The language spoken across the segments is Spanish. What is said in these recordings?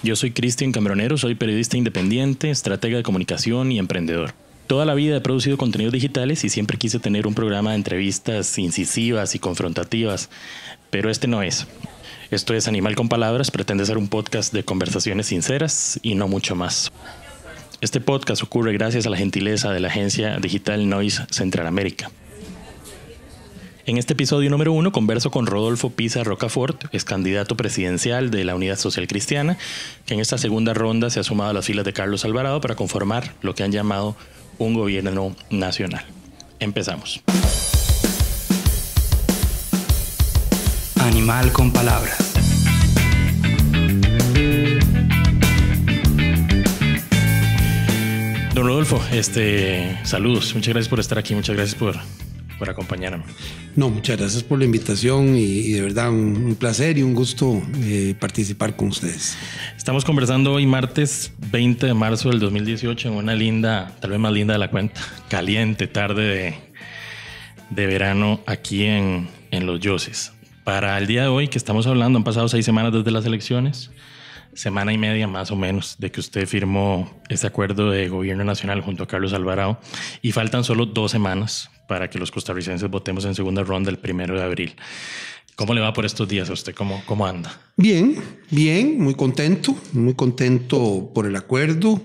Yo soy Cristian Cambronero, soy periodista independiente, estratega de comunicación y emprendedor. Toda la vida he producido contenidos digitales y siempre quise tener un programa de entrevistas incisivas y confrontativas, pero este no es. Esto es Animal con Palabras, pretende ser un podcast de conversaciones sinceras y no mucho más. Este podcast ocurre gracias a la gentileza de la agencia digital Noise Centralamérica. En este episodio número 1 converso con Rodolfo Pizar Rocafort, ex candidato presidencial de la Unidad Social Cristiana, que en esta segunda ronda se ha sumado a las filas de Carlos Alvarado para conformar lo que han llamado un gobierno nacional. Empezamos. Animal con Palabras. Don Rodolfo, saludos. Muchas gracias por estar aquí. Muchas gracias por acompañarme. No, muchas gracias por la invitación y de verdad un placer y un gusto participar con ustedes. Estamos conversando hoy martes 20 de marzo del 2018 en una linda, tal vez más linda de la cuenta, caliente tarde de verano aquí en Los Yoses. Para el día de hoy que estamos hablando, han pasado 6 semanas desde las elecciones, semana y media más o menos de que usted firmó ese acuerdo de gobierno nacional junto a Carlos Alvarado y faltan solo 2 semanas para que los costarricenses votemos en segunda ronda el 1 de abril. ¿Cómo le va por estos días a usted? ¿Cómo anda? Bien, muy contento por el acuerdo,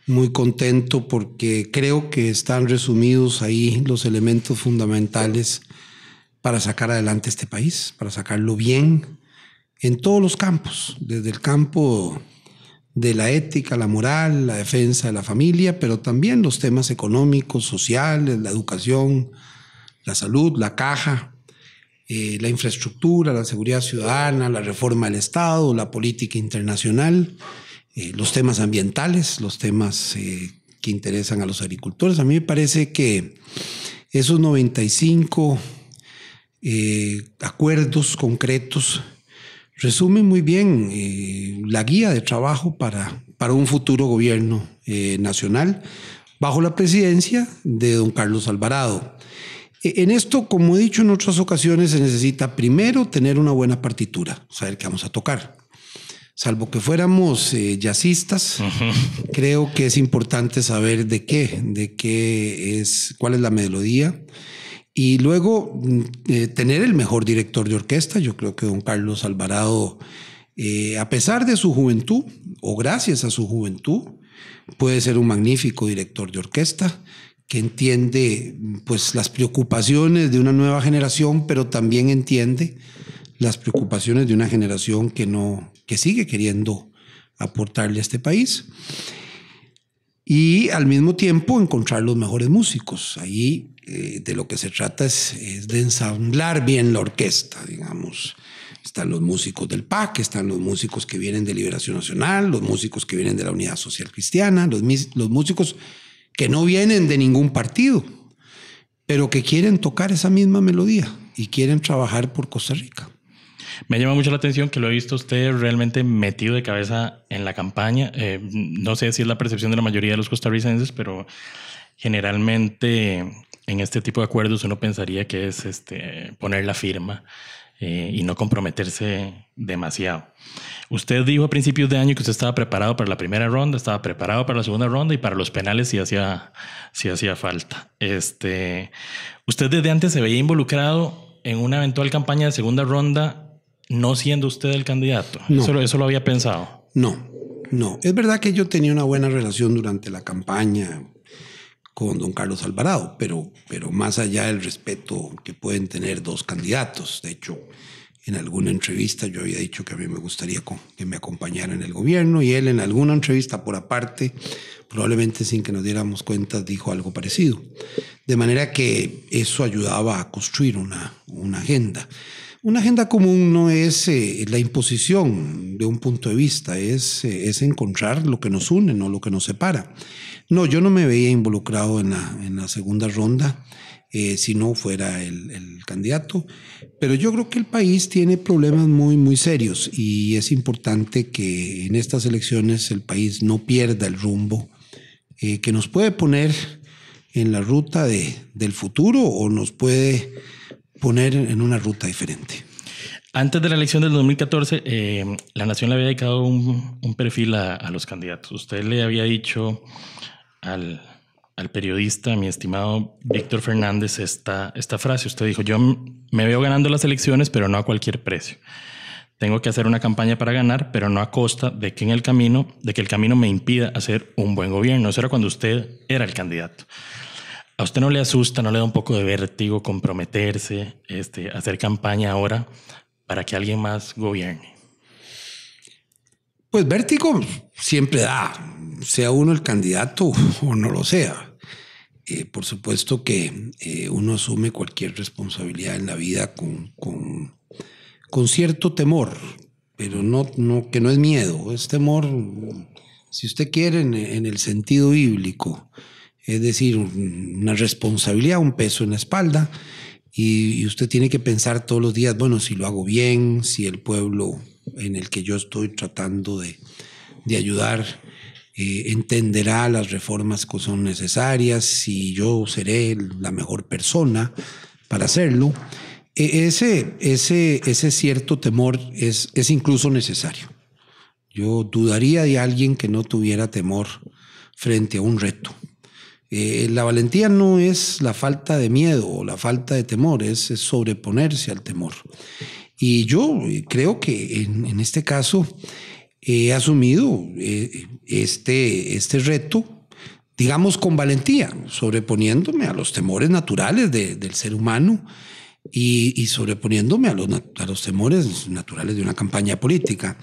muy contento porque creo que están resumidos ahí los elementos fundamentales para sacar adelante este país, para sacarlo bien en todos los campos, desde el campo de la ética, la moral, la defensa de la familia, pero también los temas económicos, sociales, la educación, la salud, la caja, la infraestructura, la seguridad ciudadana, la reforma del Estado, la política internacional, los temas ambientales, los temas que interesan a los agricultores. A mí me parece que esos 95 acuerdos concretos resume muy bien la guía de trabajo para un futuro gobierno nacional bajo la presidencia de don Carlos Alvarado. En esto, como he dicho en otras ocasiones, se necesita primero tener una buena partitura, saber qué vamos a tocar. Salvo que fuéramos jazzistas, creo que es importante saber cuál es la melodía. Y luego tener el mejor director de orquesta. Yo creo que don Carlos Alvarado, a pesar de su juventud, o gracias a su juventud, puede ser un magnífico director de orquesta que entiende pues, las preocupaciones de una nueva generación, pero también entiende las preocupaciones de una generación que sigue queriendo aportarle a este país. Y al mismo tiempo encontrar los mejores músicos. Ahí de lo que se trata es de ensamblar bien la orquesta, digamos. Están los músicos del PAC, están los músicos que vienen de Liberación Nacional, los músicos que vienen de la Unidad Social Cristiana, los músicos que no vienen de ningún partido, pero que quieren tocar esa misma melodía y quieren trabajar por Costa Rica. Me llama mucho la atención que lo he visto usted realmente metido de cabeza en la campaña. No sé si es la percepción de la mayoría de los costarricenses, pero generalmente en este tipo de acuerdos uno pensaría que es poner la firma y no comprometerse demasiado. Usted dijo a principios de año que usted estaba preparado para la primera ronda, estaba preparado para la segunda ronda y para los penales si hacía falta. ¿Usted desde antes se veía involucrado en una eventual campaña de segunda ronda no siendo usted el candidato? No. ¿Eso lo había pensado? No. Es verdad que yo tenía una buena relación durante la campaña con don Carlos Alvarado, pero más allá del respeto que pueden tener 2 candidatos. De hecho, en alguna entrevista yo había dicho que a mí me gustaría que me acompañara en el gobierno y él en alguna entrevista por aparte, probablemente sin que nos diéramos cuenta, dijo algo parecido. De manera que eso ayudaba a construir una agenda. Una agenda común no es la imposición de un punto de vista, es encontrar lo que nos une, no lo que nos separa. No, yo no me veía involucrado en la segunda ronda si no fuera el candidato, pero yo creo que el país tiene problemas muy serios y es importante que en estas elecciones el país no pierda el rumbo que nos puede poner en la ruta del futuro o nos puede poner en una ruta diferente. Antes de la elección del 2014, La Nación le había dedicado un perfil a los candidatos. Usted le había dicho al periodista, mi estimado Víctor Fernández, esta frase. Usted dijo: yo me veo ganando las elecciones, pero no a cualquier precio. Tengo que hacer una campaña para ganar, pero no a costa de que el camino me impida hacer un buen gobierno. Eso era cuando usted era el candidato. ¿A usted no le asusta, no le da un poco de vértigo comprometerse, hacer campaña ahora para que alguien más gobierne? Pues vértigo siempre da, sea uno el candidato o no lo sea. Por supuesto que uno asume cualquier responsabilidad en la vida con cierto temor, pero que no es miedo, es temor, si usted quiere, en el sentido bíblico. Es decir, una responsabilidad, un peso en la espalda, y usted tiene que pensar todos los días, bueno, si lo hago bien, si el pueblo en el que yo estoy tratando de ayudar entenderá las reformas que son necesarias, si yo seré la mejor persona para hacerlo. Ese cierto temor es incluso necesario. Yo dudaría de alguien que no tuviera temor frente a un reto. La valentía no es la falta de miedo o la falta de temor, es sobreponerse al temor. Y yo creo que en este caso he asumido este reto, digamos, con valentía, sobreponiéndome a los temores naturales del ser humano y sobreponiéndome a los temores naturales de una campaña política.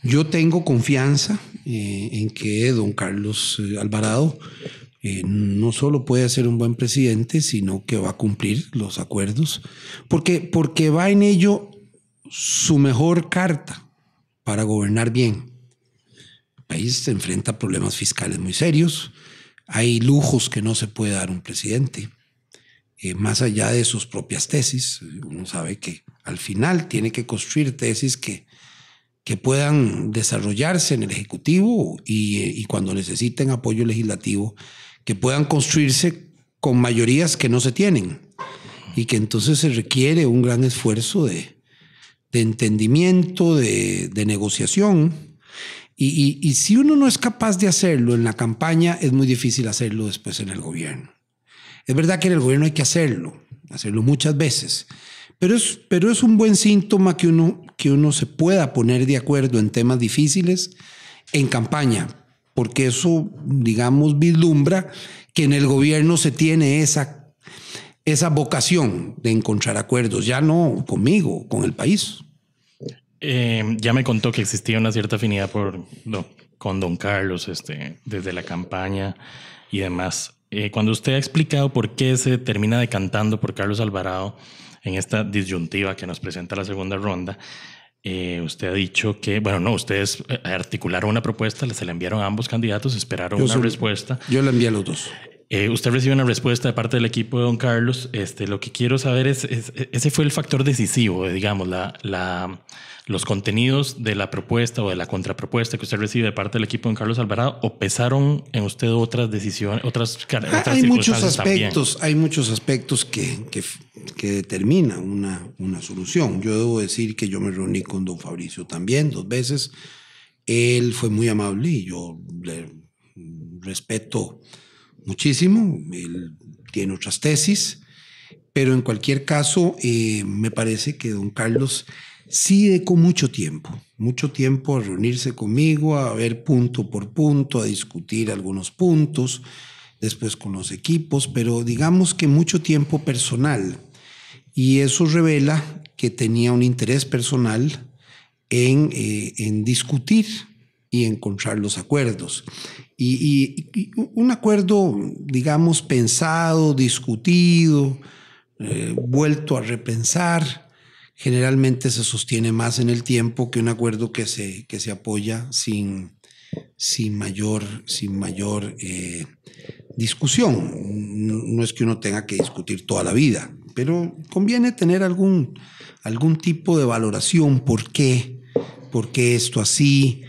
Yo tengo confianza en que don Carlos Alvarado no solo puede ser un buen presidente, sino que va a cumplir los acuerdos, porque va en ello su mejor carta para gobernar bien. El país se enfrenta a problemas fiscales muy serios, hay lujos que no se puede dar un presidente, más allá de sus propias tesis. Uno sabe que al final tiene que construir tesis que puedan desarrollarse en el Ejecutivo y cuando necesiten apoyo legislativo, que puedan construirse con mayorías que no se tienen, y que entonces se requiere un gran esfuerzo de entendimiento, de negociación. Y si uno no es capaz de hacerlo en la campaña, es muy difícil hacerlo después en el gobierno. Es verdad que en el gobierno hay que hacerlo muchas veces, pero es un buen síntoma que uno se pueda poner de acuerdo en temas difíciles en campaña, porque eso, digamos, vislumbra que en el gobierno se tiene esa vocación de encontrar acuerdos, ya no conmigo, con el país. Ya me contó que existía una cierta afinidad con don Carlos desde la campaña y demás. Cuando usted ha explicado por qué se termina decantando por Carlos Alvarado en esta disyuntiva que nos presenta la segunda ronda, usted ha dicho que, ustedes articularon una propuesta, se la enviaron a ambos candidatos, esperaron una respuesta. Yo la envié a los dos. Usted recibió una respuesta de parte del equipo de don Carlos. Lo que quiero saber es ese fue el factor decisivo, digamos, los contenidos de la propuesta o de la contrapropuesta que usted recibe de parte del equipo de don Carlos Alvarado, ¿o pesaron en usted otras decisiones, otras hay muchos aspectos, hay muchos aspectos que determinan una solución. Yo debo decir que yo me reuní con don Fabricio también 2 veces. Él fue muy amable y yo le respeto muchísimo. Él tiene otras tesis, pero en cualquier caso me parece que don Carlos sí dedicó mucho tiempo a reunirse conmigo, a ver punto por punto, a discutir algunos puntos, después con los equipos, pero digamos que mucho tiempo personal, y eso revela que tenía un interés personal en discutir y encontrar los acuerdos. Y un acuerdo, digamos, pensado, discutido, vuelto a repensar, generalmente se sostiene más en el tiempo que un acuerdo que se apoya sin mayor discusión. No es que uno tenga que discutir toda la vida, pero conviene tener algún tipo de valoración. ¿Por qué esto así?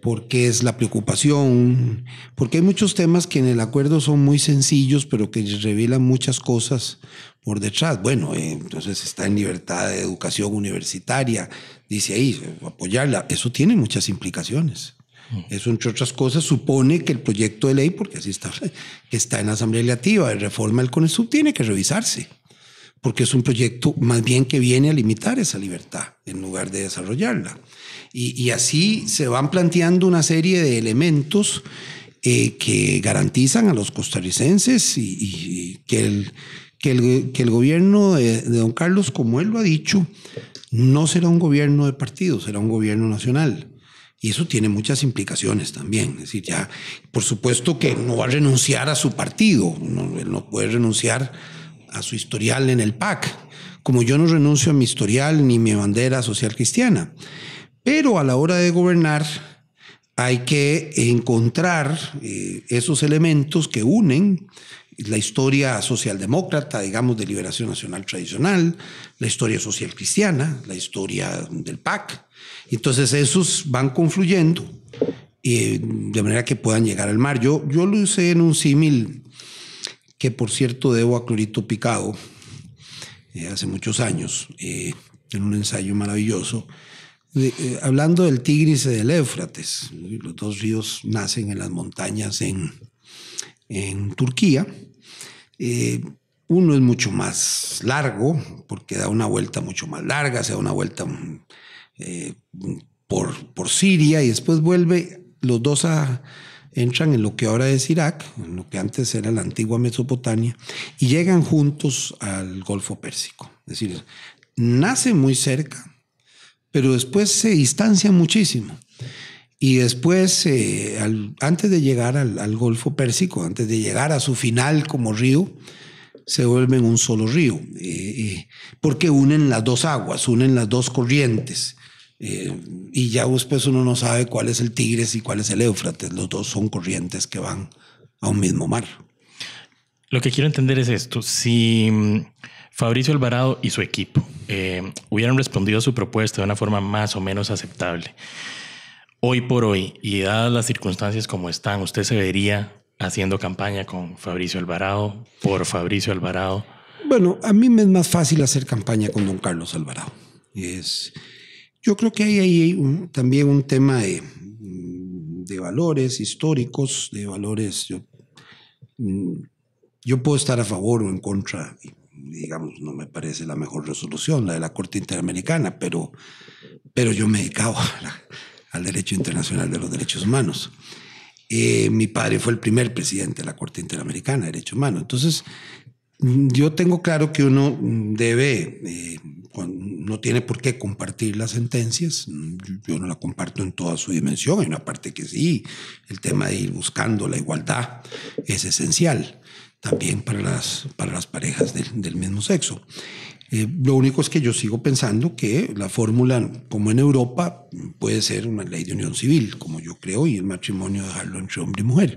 por qué es la preocupación, porque hay muchos temas que en el acuerdo son muy sencillos, pero que revelan muchas cosas por detrás. Bueno, entonces está en libertad de educación universitaria, dice ahí, apoyarla. Eso tiene muchas implicaciones. Eso, entre otras cosas, supone que el proyecto de ley, porque así está, que está en la Asamblea Legislativa de reforma del CONESUB, tiene que revisarse, porque es un proyecto más bien que viene a limitar esa libertad en lugar de desarrollarla. Y así se van planteando una serie de elementos que garantizan a los costarricenses y que el gobierno de don Carlos, como él lo ha dicho, no será un gobierno de partido, será un gobierno nacional. Y eso tiene muchas implicaciones también. Es decir, ya, por supuesto que no va a renunciar a su partido, él no puede renunciar a su historial en el PAC, como yo no renuncio a mi historial ni mi bandera social cristiana. Pero a la hora de gobernar hay que encontrar esos elementos que unen la historia socialdemócrata, digamos, de Liberación Nacional tradicional, la historia social cristiana, la historia del PAC. Entonces esos van confluyendo de manera que puedan llegar al mar. Yo lo usé en un símil que, por cierto, debo a Clorito Picado hace muchos años, en un ensayo maravilloso, hablando del Tigris y del Éufrates. Los dos ríos nacen en las montañas en Turquía. Uno es mucho más largo porque da una vuelta mucho más larga, se da una vuelta por Siria y después vuelve. Los dos entran en lo que ahora es Irak, en lo que antes era la antigua Mesopotamia, y llegan juntos al Golfo Pérsico. Es decir, nacen muy cerca, pero después se distancian muchísimo. Y después, antes de llegar al Golfo Pérsico, antes de llegar a su final como río, se vuelven un solo río, porque unen las dos aguas, unen las dos corrientes. Y ya después uno no sabe cuál es el Tigris y cuál es el Éufrates. Los dos son corrientes que van a un mismo mar. Lo que quiero entender es esto. Si Fabricio Alvarado y su equipo hubieran respondido a su propuesta de una forma más o menos aceptable, hoy por hoy, y dadas las circunstancias como están, ¿usted se vería haciendo campaña con Fabricio Alvarado, por Fabricio Alvarado? Bueno, a mí me es más fácil hacer campaña con don Carlos Alvarado. Yo creo que hay ahí también un tema de valores históricos, de valores. Yo puedo estar a favor o en contra, digamos, no me parece la mejor resolución, la de la Corte Interamericana, pero yo me dedicaba al derecho internacional de los derechos humanos. Mi padre fue el primer presidente de la Corte Interamericana de Derechos Humanos. Entonces, yo tengo claro que uno debe, no tiene por qué compartir las sentencias. Yo no la comparto en toda su dimensión. Hay una parte que sí, el tema de ir buscando la igualdad es esencial también para las parejas del mismo sexo. Lo único es que yo sigo pensando que la fórmula, como en Europa, puede ser una ley de unión civil, como yo creo, y el matrimonio dejarlo entre hombre y mujer.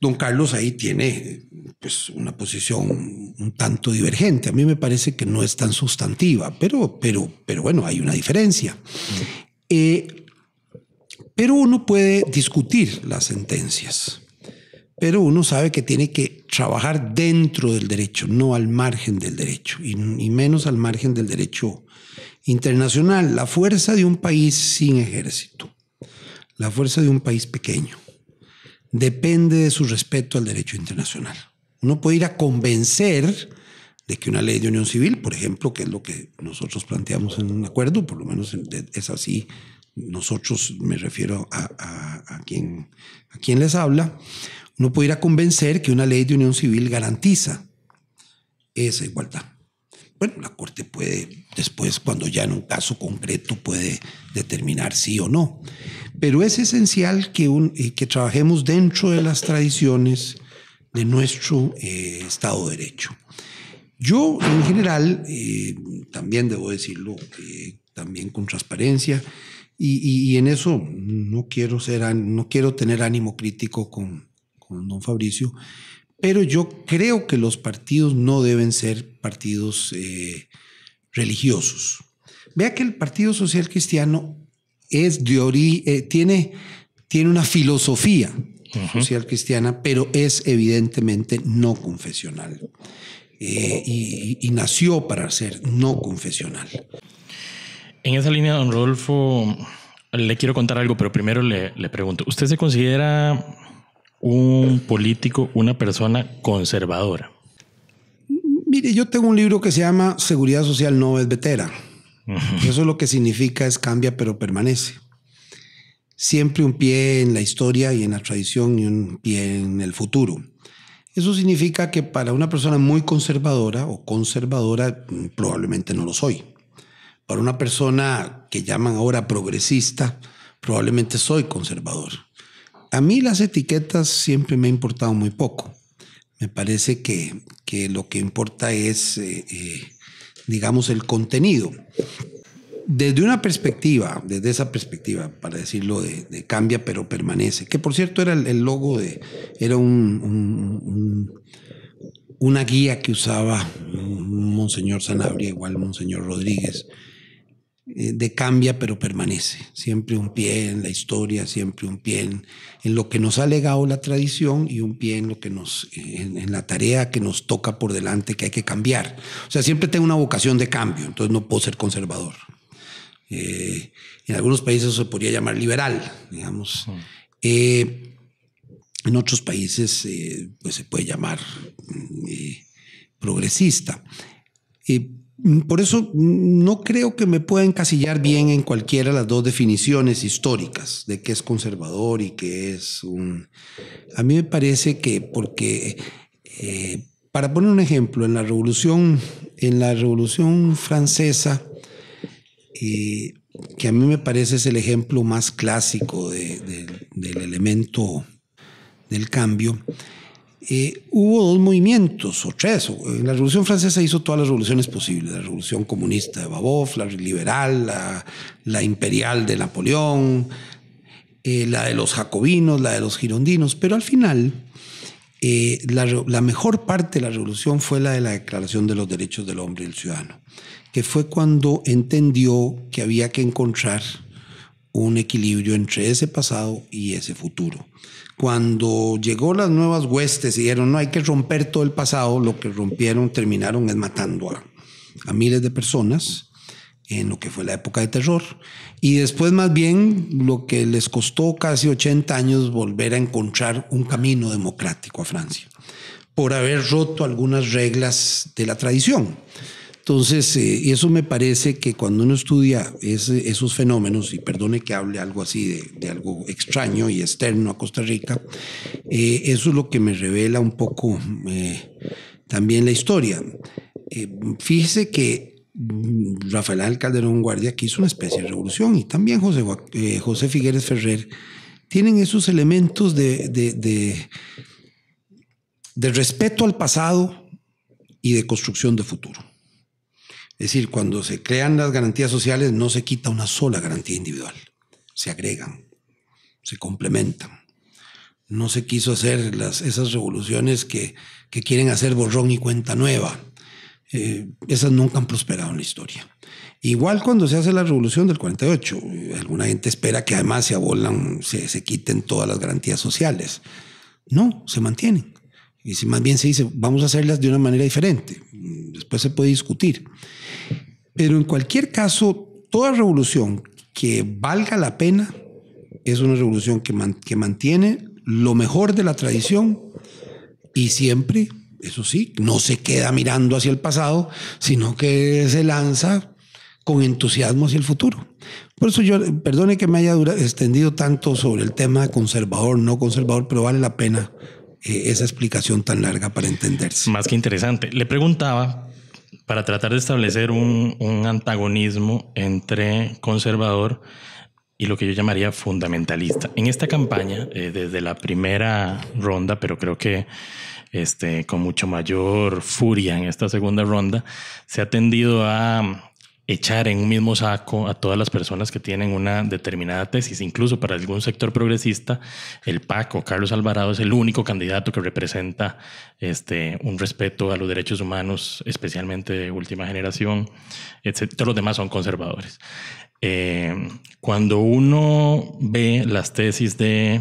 Don Carlos ahí tiene pues, una posición un tanto divergente. A mí me parece que no es tan sustantiva, pero bueno, hay una diferencia. Pero uno puede discutir las sentencias. Pero uno sabe que tiene que trabajar dentro del derecho, no al margen del derecho, y menos al margen del derecho internacional. La fuerza de un país sin ejército, la fuerza de un país pequeño, depende de su respeto al derecho internacional. Uno puede ir a convencer de que una ley de unión civil, por ejemplo, que es lo que nosotros planteamos en un acuerdo, por lo menos es así. Nosotros, me refiero a quien les habla, uno puede ir a convencer que una ley de unión civil garantiza esa igualdad. Bueno, la Corte puede después, cuando ya en un caso concreto puede determinar sí o no. Pero es esencial que trabajemos dentro de las tradiciones de nuestro Estado de Derecho. Yo, en general, también debo decirlo, también con transparencia, y en eso no quiero tener ánimo crítico con don Fabricio, pero yo creo que los partidos no deben ser partidos religiosos. Vea que el Partido Social Cristiano tiene una filosofía social cristiana, pero es evidentemente no confesional. Y nació para ser no confesional. En esa línea, don Rodolfo, le quiero contar algo, pero primero le pregunto, ¿usted se considera un político, una persona conservadora? Mire, yo tengo un libro que se llama Seguridad Social no es vetera. Eso lo que significa es cambia pero permanece. Siempre un pie en la historia y en la tradición y un pie en el futuro. Eso significa que para una persona muy conservadora o conservadora probablemente no lo soy. Para una persona que llaman ahora progresista, probablemente soy conservador. A mí las etiquetas siempre me han importado muy poco. Me parece que lo que importa es, digamos, el contenido. Desde esa perspectiva, para decirlo, de cambia pero permanece, que por cierto era el logo era una guía que usaba Monseñor Sanabria, igual Monseñor Rodríguez, de cambia pero permanece. Siempre un pie en la historia, siempre un pie en lo que nos ha legado la tradición y un pie en lo que en la tarea que nos toca por delante, que hay que cambiar. O sea, siempre tengo una vocación de cambio, entonces no puedo ser conservador. En algunos países se podría llamar liberal, digamos. En otros países pues se puede llamar progresista. Por eso no creo que me pueda encasillar bien en cualquiera de las dos definiciones históricas de qué es conservador y qué es A mí me parece que porque, para poner un ejemplo, en la Revolución Francesa, que a mí me parece es el ejemplo más clásico del elemento del cambio, hubo dos movimientos o tres. En la Revolución Francesa hizo todas las revoluciones posibles: la Revolución Comunista de Babeuf, la liberal, la imperial de Napoleón, la de los jacobinos, la de los girondinos, pero al final la mejor parte de la revolución fue la de la Declaración de los Derechos del Hombre y del Ciudadano, que fue cuando entendió que había que encontrar un equilibrio entre ese pasado y ese futuro. Cuando llegó las nuevas huestes y dijeron no, hay que romper todo el pasado, lo que terminaron es matando a miles de personas en lo que fue la época de terror, y después más bien lo que les costó casi 80 años volver a encontrar un camino democrático a Francia, por haber roto algunas reglas de la tradición. Entonces, eso me parece que cuando uno estudia esos fenómenos, y perdone que hable algo así de algo extraño y externo a Costa Rica, eso es lo que me revela un poco también la historia. Fíjese que Rafael Ángel Calderón Guardia, que hizo una especie de revolución, y también José Figueres Ferrer, tienen esos elementos de respeto al pasado y de construcción de futuro. Es decir, cuando se crean las garantías sociales no se quita una sola garantía individual, se agregan, se complementan. No se quiso hacer esas revoluciones que quieren hacer borrón y cuenta nueva. Esas nunca han prosperado en la historia. Igual cuando se hace la revolución del 48, alguna gente espera que además se quiten todas las garantías sociales. No, se mantienen. Y si más bien se dice, vamos a hacerlas de una manera diferente. Después se puede discutir. Pero en cualquier caso, toda revolución que valga la pena es una revolución que mantiene lo mejor de la tradición y siempre, eso sí, no se queda mirando hacia el pasado, sino que se lanza con entusiasmo hacia el futuro. Por eso yo, perdone que me haya extendido tanto sobre el tema conservador, no conservador, pero vale la pena esa explicación tan larga para entenderse. Más que interesante. Le preguntaba para tratar de establecer un antagonismo entre conservador y lo que yo llamaría fundamentalista. En esta campaña, desde la primera ronda, pero creo que con mucho mayor furia en esta segunda ronda, se ha tendido a echar en un mismo saco a todas las personas que tienen una determinada tesis. Incluso para algún sector progresista, el PAC o Carlos Alvarado es el único candidato que representa un respeto a los derechos humanos, especialmente de última generación, etc. Todos los demás son conservadores. Cuando uno ve las tesis de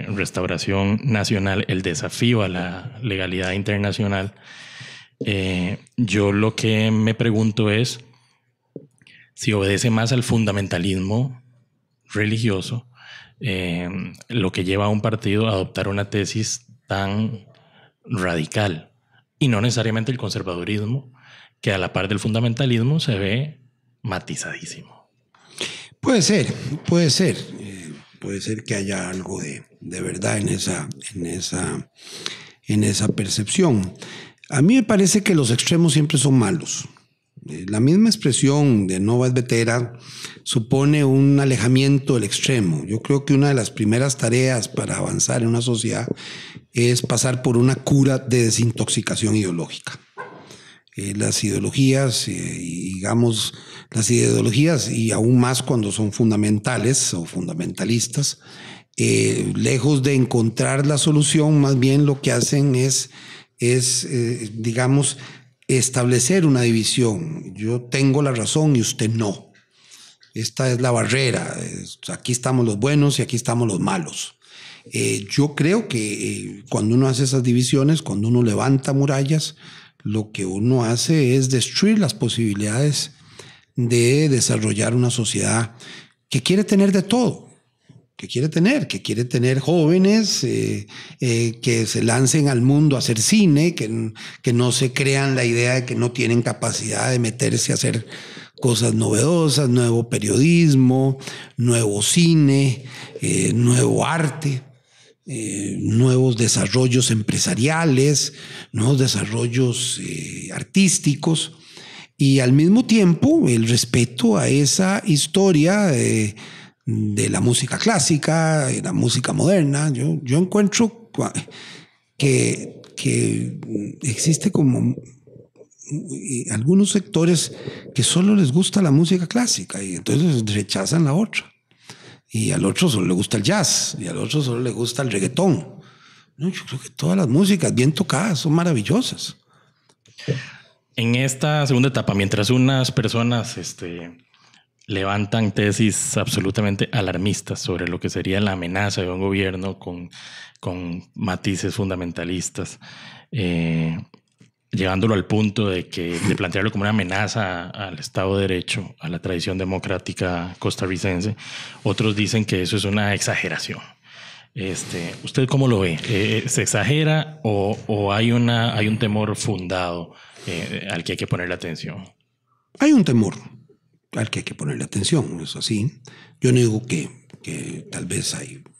Restauración Nacional, el desafío a la legalidad internacional, yo lo que me pregunto es si obedece más al fundamentalismo religioso, lo que lleva a un partido a adoptar una tesis tan radical, y no necesariamente el conservadurismo, que a la par del fundamentalismo se ve matizadísimo. Puede ser. Puede ser que haya algo de verdad en esa percepción. A mí me parece que los extremos siempre son malos. La misma expresión de Nova et Vetera supone un alejamiento del extremo. Yo creo que una de las primeras tareas para avanzar en una sociedad es pasar por una cura de desintoxicación ideológica. Las ideologías, y aún más cuando son fundamentales o fundamentalistas, lejos de encontrar la solución, más bien lo que hacen es establecer una división. Yo tengo la razón y usted no. Esta es la barrera. Aquí estamos los buenos y aquí estamos los malos. Yo creo que cuando uno hace esas divisiones, cuando uno levanta murallas, lo que uno hace es destruir las posibilidades de desarrollar una sociedad que quiere tener de todo. Que quiere tener jóvenes que se lancen al mundo a hacer cine, que no se crean la idea de que no tienen capacidad de meterse a hacer cosas novedosas, nuevo periodismo, nuevo cine, nuevo arte, nuevos desarrollos empresariales, nuevos desarrollos artísticos, y al mismo tiempo el respeto a esa historia de la música clásica, de la música moderna. Yo encuentro que existe como algunos sectores que solo les gusta la música clásica y entonces rechazan la otra. Y al otro solo le gusta el jazz, y al otro solo le gusta el reggaetón. No, yo creo que todas las músicas bien tocadas son maravillosas. En esta segunda etapa, mientras unas personas levantan tesis absolutamente alarmistas sobre lo que sería la amenaza de un gobierno con matices fundamentalistas, llevándolo al punto de plantearlo como una amenaza al Estado de Derecho, a la tradición democrática costarricense, otros dicen que eso es una exageración. ¿Usted cómo lo ve? ¿Se exagera o hay un temor fundado al que hay que ponerle atención? Hay un temor al que hay que ponerle atención, es así. Yo no digo que tal vez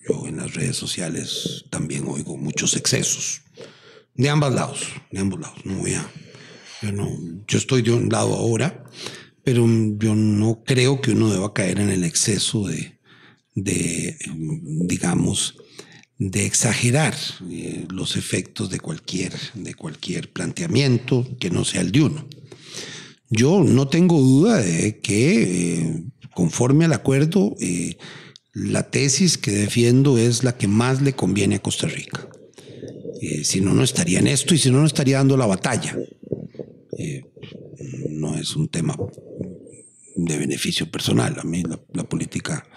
yo en las redes sociales también oigo muchos excesos. De ambos lados. Yo estoy de un lado ahora, pero yo no creo que uno deba caer en el exceso de exagerar los efectos de cualquier planteamiento que no sea el de uno. Yo no tengo duda de que, conforme al acuerdo, la tesis que defiendo es la que más le conviene a Costa Rica. Si no estaría en esto, y si no estaría dando la batalla. No es un tema de beneficio personal. A mí la política,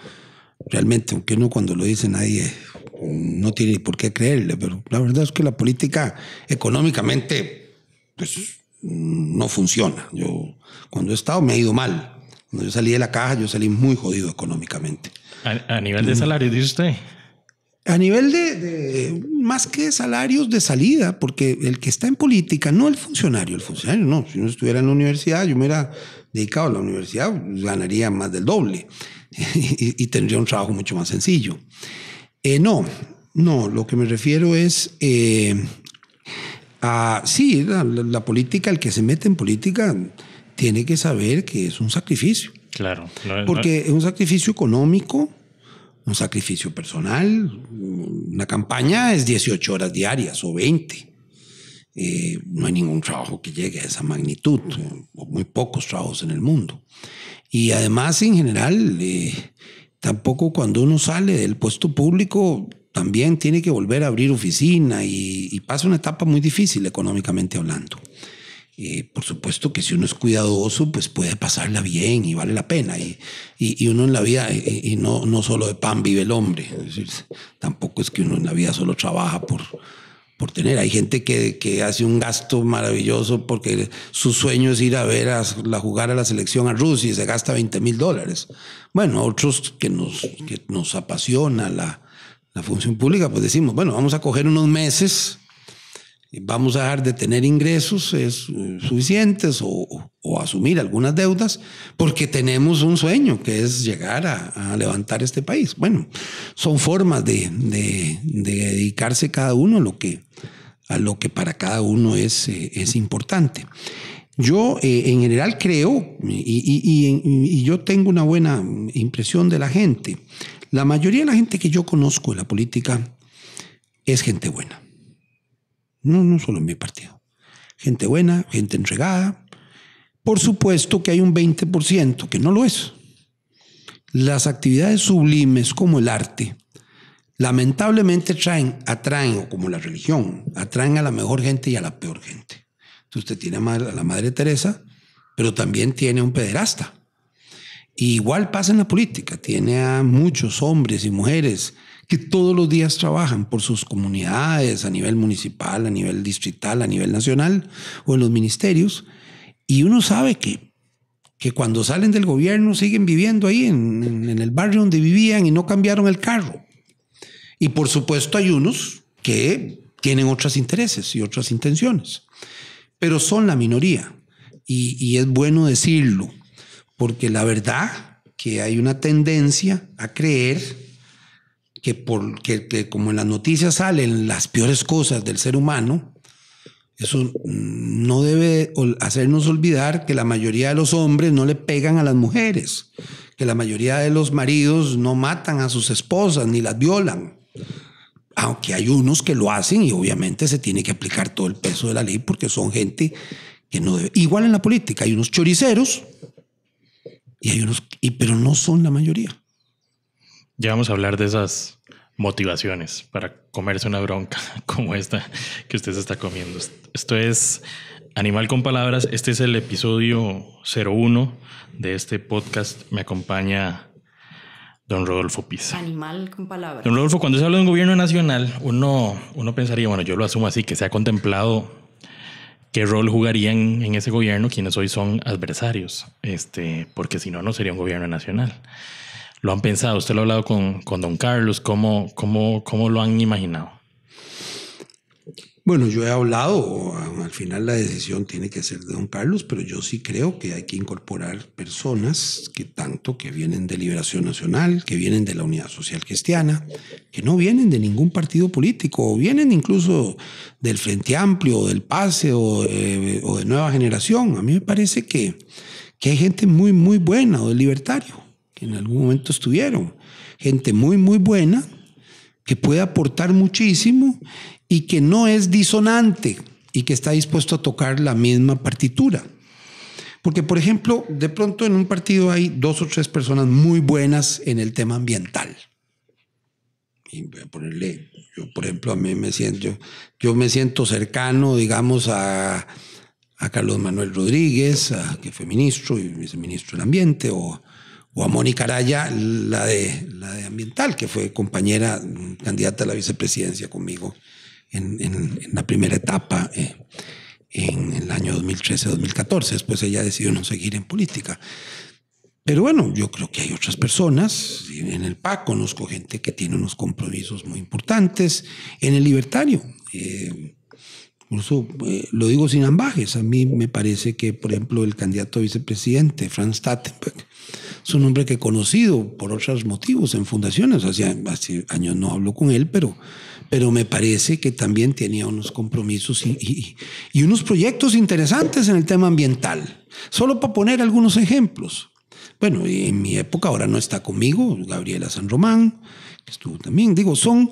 realmente, aunque uno cuando lo dice nadie no tiene ni por qué creerle, pero la verdad es que la política económicamente pues no funciona. Yo cuando he estado me ha ido mal. Cuando yo salí de la caja, yo salí muy jodido económicamente. ¿A nivel de salario, dice usted? A nivel de más que salarios de salida, porque el que está en política, no el funcionario no. Si no estuviera en la universidad, yo me hubiera dedicado a la universidad, ganaría más del doble y tendría un trabajo mucho más sencillo. No, lo que me refiero es sí, la política, el que se mete en política tiene que saber que es un sacrificio. Claro. Porque es un sacrificio económico, un sacrificio personal. Una campaña es 18 horas diarias o 20. No hay ningún trabajo que llegue a esa magnitud, o muy pocos trabajos en el mundo. Y además, en general, tampoco cuando uno sale del puesto público, también tiene que volver a abrir oficina y pasa una etapa muy difícil económicamente hablando. Por supuesto que si uno es cuidadoso, pues puede pasarla bien y vale la pena. Y uno en la vida, y no solo de pan vive el hombre. Es decir, tampoco es que uno en la vida solo trabaja por tener. Hay gente que hace un gasto maravilloso porque su sueño es ir a ver jugar a la selección a Rusia y se gasta $20,000. Bueno, otros que nos apasiona la función pública, pues decimos, bueno, vamos a coger unos meses, vamos a dejar de tener ingresos suficientes o asumir algunas deudas porque tenemos un sueño que es llegar a levantar este país. Bueno, son formas de dedicarse cada uno a lo que para cada uno es importante. Yo en general creo, y yo tengo una buena impresión de la gente. La mayoría de la gente que yo conozco en la política es gente buena. No solo en mi partido. Gente buena, gente entregada. Por supuesto que hay un 20% que no lo es. Las actividades sublimes como el arte, lamentablemente atraen, o como la religión, atraen a la mejor gente y a la peor gente. Entonces usted tiene a la Madre Teresa, pero también tiene a un pederasta. Y igual pasa en la política. Tiene a muchos hombres y mujeres que todos los días trabajan por sus comunidades a nivel municipal, a nivel distrital, a nivel nacional o en los ministerios. Y uno sabe que cuando salen del gobierno siguen viviendo ahí en el barrio donde vivían y no cambiaron el carro. Y por supuesto hay unos que tienen otros intereses y otras intenciones, pero son la minoría. Y es bueno decirlo, porque la verdad que hay una tendencia a creer que como en las noticias salen las peores cosas del ser humano, eso no debe hacernos olvidar que la mayoría de los hombres no le pegan a las mujeres, que la mayoría de los maridos no matan a sus esposas ni las violan. Aunque hay unos que lo hacen y obviamente se tiene que aplicar todo el peso de la ley porque son gente que no debe. Igual en la política hay unos choriceros y hay unos, pero no son la mayoría. Ya vamos a hablar de esas motivaciones para comerse una bronca como esta que usted se está comiendo. Esto es Animal con Palabras. Este es el episodio 01 de este podcast. Me acompaña don Rodolfo Pisa. Animal con Palabras. Don Rodolfo, cuando se habla de un gobierno nacional, uno pensaría, bueno, yo lo asumo así, que se ha contemplado qué rol jugarían en ese gobierno quienes hoy son adversarios, porque si no, no sería un gobierno nacional. ¿Lo han pensado? ¿Usted lo ha hablado con don Carlos? ¿Cómo lo han imaginado? Bueno, yo he hablado, al final la decisión tiene que ser de don Carlos, pero yo sí creo que hay que incorporar personas que vienen de Liberación Nacional, que vienen de la Unidad Social Cristiana, que no vienen de ningún partido político, o vienen incluso del Frente Amplio, o del PACE, o de Nueva Generación. A mí me parece que hay gente muy, muy buena, o del Libertario, que en algún momento estuvieron. Gente muy, muy buena, que puede aportar muchísimo y que no es disonante y que está dispuesto a tocar la misma partitura. Porque, por ejemplo, de pronto en un partido hay 2 o 3 personas muy buenas en el tema ambiental. Y voy a ponerle, yo por ejemplo, yo me siento cercano, digamos, a Carlos Manuel Rodríguez, que fue ministro y viceministro del Ambiente, o a Mónica Araya, la de Ambiental, que fue compañera, candidata a la vicepresidencia conmigo en la primera etapa en el año 2013-2014. Después ella decidió no seguir en política. Pero bueno, yo creo que hay otras personas. En el PAC conozco gente que tiene unos compromisos muy importantes. En el Libertario, incluso lo digo sin ambajes, a mí me parece que, por ejemplo, el candidato a vicepresidente, Franz Stackenberg, es un hombre que he conocido por otros motivos en fundaciones. Hace años no hablo con él, pero me parece que también tenía unos compromisos y unos proyectos interesantes en el tema ambiental. Solo para poner algunos ejemplos. Bueno, en mi época ahora no está conmigo, Gabriela San Román, que estuvo también. Digo, son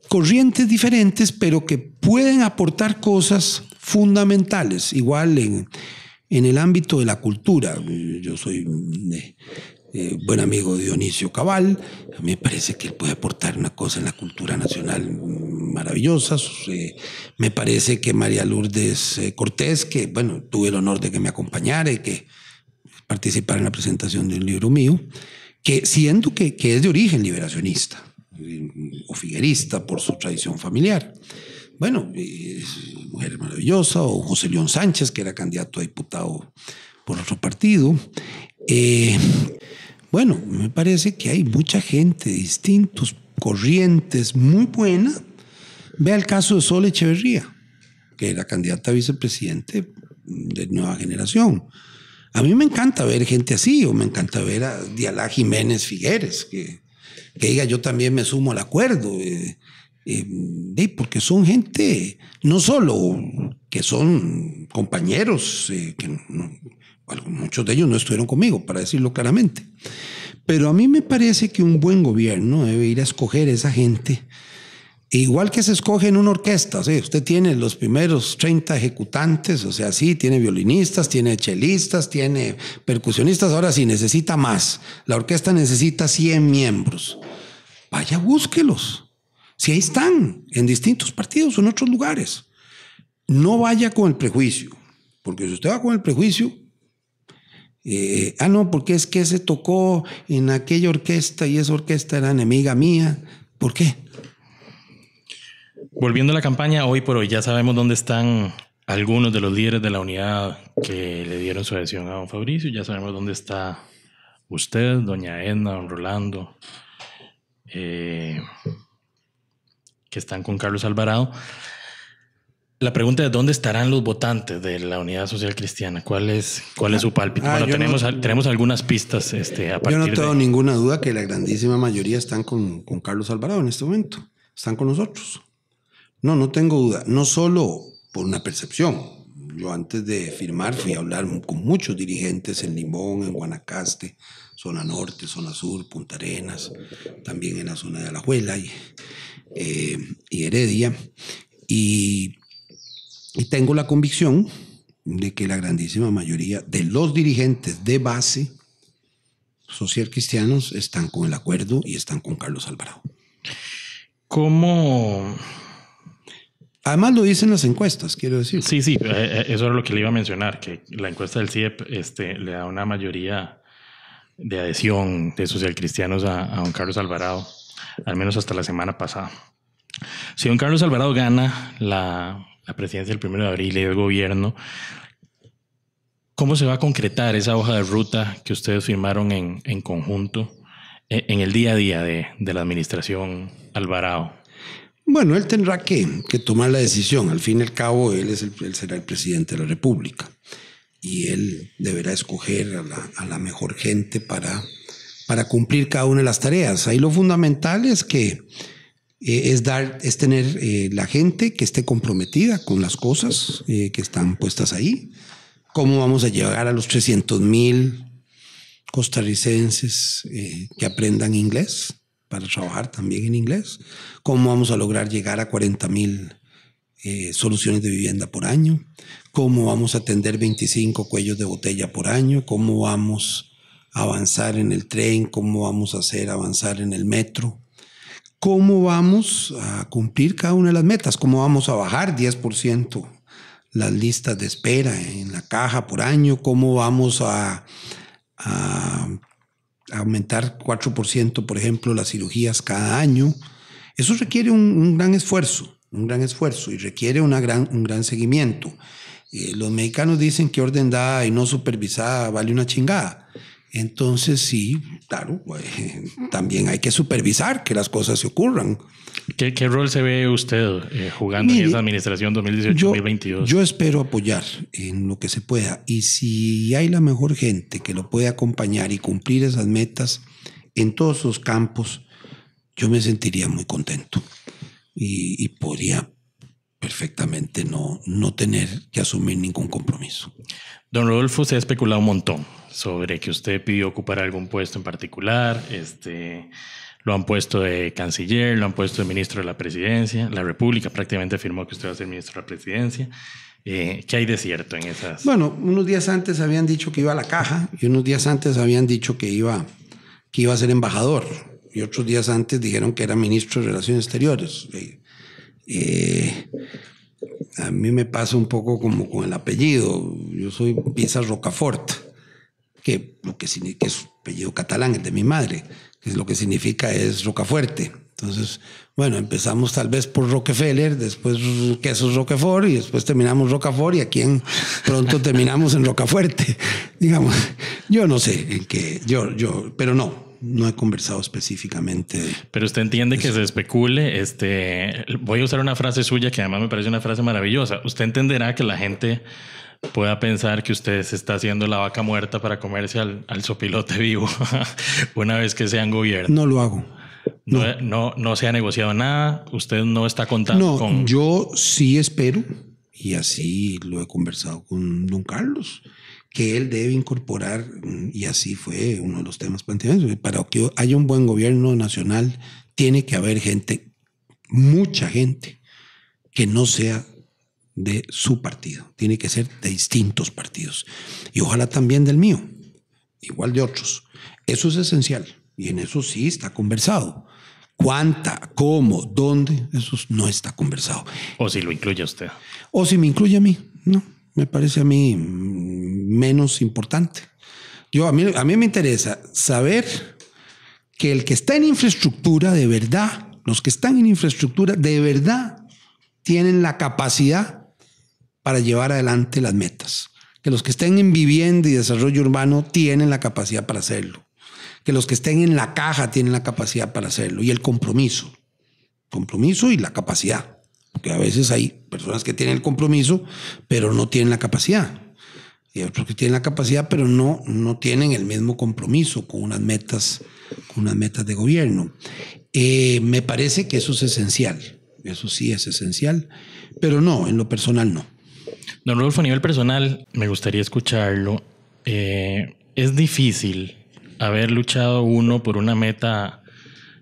corrientes diferentes, pero que pueden aportar cosas fundamentales. Igual en el ámbito de la cultura. Yo soy buen amigo de Dionisio Cabal. A mí me parece que él puede aportar una cosa en la cultura nacional maravillosas. Me parece que María Lourdes Cortés, que bueno, tuve el honor de que me acompañara y que participara en la presentación de un libro mío, que siendo que es de origen liberacionista o figuerista por su tradición familiar. Bueno, es mujer maravillosa, o José León Sánchez, que era candidato a diputado por otro partido. Bueno, me parece que hay mucha gente de distintos corrientes muy buena. Vea el caso de Sol Echeverría, que era candidata a vicepresidente de Nueva Generación. A mí me encanta ver gente así, o me encanta ver a Dialá Jiménez Figueres, que diga yo también me sumo al acuerdo, porque son gente, no solo que son compañeros, muchos de ellos no estuvieron conmigo, para decirlo claramente, pero a mí me parece que un buen gobierno debe ir a escoger a esa gente. Igual que se escoge en una orquesta, ¿sí? Usted tiene los primeros 30 ejecutantes, o sea, sí, tiene violinistas, tiene chelistas, tiene percusionistas. Ahora sí, necesita más. La orquesta necesita 100 miembros. Vaya, búsquelos. Si ahí están, en distintos partidos o en otros lugares. No vaya con el prejuicio, porque si usted va con el prejuicio, no, porque es que se tocó en aquella orquesta y esa orquesta era enemiga mía. ¿Por qué? Volviendo a la campaña, hoy por hoy ya sabemos dónde están algunos de los líderes de la unidad que le dieron su adhesión a don Fabricio. Ya sabemos dónde está usted, doña Edna, don Rolando, que están con Carlos Alvarado. La pregunta es: ¿dónde estarán los votantes de la Unidad Social Cristiana? ¿Cuál es su pálpito? Bueno, tenemos algunas pistas a partir de... Yo no tengo ninguna duda que la grandísima mayoría están con Carlos Alvarado en este momento. Están con nosotros. No tengo duda. No solo por una percepción. Yo antes de firmar fui a hablar con muchos dirigentes en Limón, en Guanacaste, zona norte, zona sur, Punta Arenas, también en la zona de Alajuela y Heredia. Y tengo la convicción de que la grandísima mayoría de los dirigentes de base social cristianos están con el acuerdo y están con Carlos Alvarado. ¿Cómo? Además lo dicen las encuestas, quiero decir. Sí, eso era lo que le iba a mencionar, que la encuesta del CIEP le da una mayoría de adhesión de socialcristianos a don Carlos Alvarado, al menos hasta la semana pasada. Si don Carlos Alvarado gana la presidencia el 1 de abril y el gobierno, ¿cómo se va a concretar esa hoja de ruta que ustedes firmaron en conjunto en el día a día de la administración Alvarado? Bueno, él tendrá que tomar la decisión. Al fin y al cabo, él será el presidente de la República y él deberá escoger a la mejor gente para cumplir cada una de las tareas. Ahí lo fundamental es que es tener la gente que esté comprometida con las cosas que están puestas ahí. ¿Cómo vamos a llegar a los 300,000 costarricenses que aprendan inglés para trabajar también en inglés? ¿Cómo vamos a lograr llegar a 40,000 soluciones de vivienda por año? ¿Cómo vamos a atender 25 cuellos de botella por año? ¿Cómo vamos a avanzar en el tren? ¿Cómo vamos a hacer avanzar en el metro? ¿Cómo vamos a cumplir cada una de las metas? ¿Cómo vamos a bajar 10% las listas de espera en la caja por año? ¿Cómo vamos a aumentar 4%, por ejemplo, las cirugías cada año? Eso requiere un gran esfuerzo y requiere un gran seguimiento. Los mexicanos dicen que orden dada y no supervisada vale una chingada. Entonces sí, claro, también hay que supervisar que las cosas se ocurran. ¿Qué rol se ve usted jugando en esa administración 2018-2022? Yo espero apoyar en lo que se pueda, y si hay la mejor gente que lo puede acompañar y cumplir esas metas en todos esos campos, yo me sentiría muy contento y podría perfectamente no tener que asumir ningún compromiso. Don Rodolfo, se ha especulado un montón sobre que usted pidió ocupar algún puesto en particular. Lo han puesto de canciller, lo han puesto de ministro de la presidencia. La República prácticamente afirmó que usted va a ser ministro de la presidencia. ¿Qué hay de cierto en esas? Bueno, unos días antes habían dicho que iba a la caja y unos días antes habían dicho que iba a ser embajador y otros días antes dijeron que era ministro de Relaciones Exteriores. A mí me pasa un poco como con el apellido. Yo soy Pieza Rocafort, que es apellido catalán, el de mi madre, que es lo que significa es Rocafuerte. Entonces, bueno, empezamos tal vez por Rockefeller, después quesos Roquefort y después terminamos Rocafort y aquí pronto terminamos en Rocafuerte. Digamos, yo no sé en qué, pero no he conversado específicamente. Pero usted entiende que se especule. Voy a usar una frase suya que además me parece una frase maravillosa. Usted entenderá que la gente pueda pensar que usted se está haciendo la vaca muerta para comerse al sopilote vivo una vez que sea en gobierno. No lo hago. No se ha negociado nada. Usted no está contando con... Yo sí espero, y así lo he conversado con don Carlos, que él debe incorporar, y así fue uno de los temas planteados, para que haya un buen gobierno nacional tiene que haber gente, mucha gente, que no sea de su partido, tiene que ser de distintos partidos y ojalá también del mío, igual de otros. Eso es esencial y en eso sí está conversado. ¿Cuánta? ¿Cómo? ¿Dónde? Eso no está conversado. O si lo incluye usted. O si me incluye a mí, no. Me parece a mí menos importante. A mí me interesa saber que el que está en infraestructura de verdad, los que están en infraestructura de verdad tienen la capacidad para llevar adelante las metas. Que los que estén en vivienda y desarrollo urbano tienen la capacidad para hacerlo. Que los que estén en la caja tienen la capacidad para hacerlo. Y el compromiso y la capacidad. Porque a veces hay personas que tienen el compromiso, pero no tienen la capacidad. Y hay otros que tienen la capacidad, pero no tienen el mismo compromiso con unas metas de gobierno. Me parece que eso es esencial. Eso sí es esencial, pero no, en lo personal no. Don Rodolfo, a nivel personal, me gustaría escucharlo. Es difícil haber luchado uno por una meta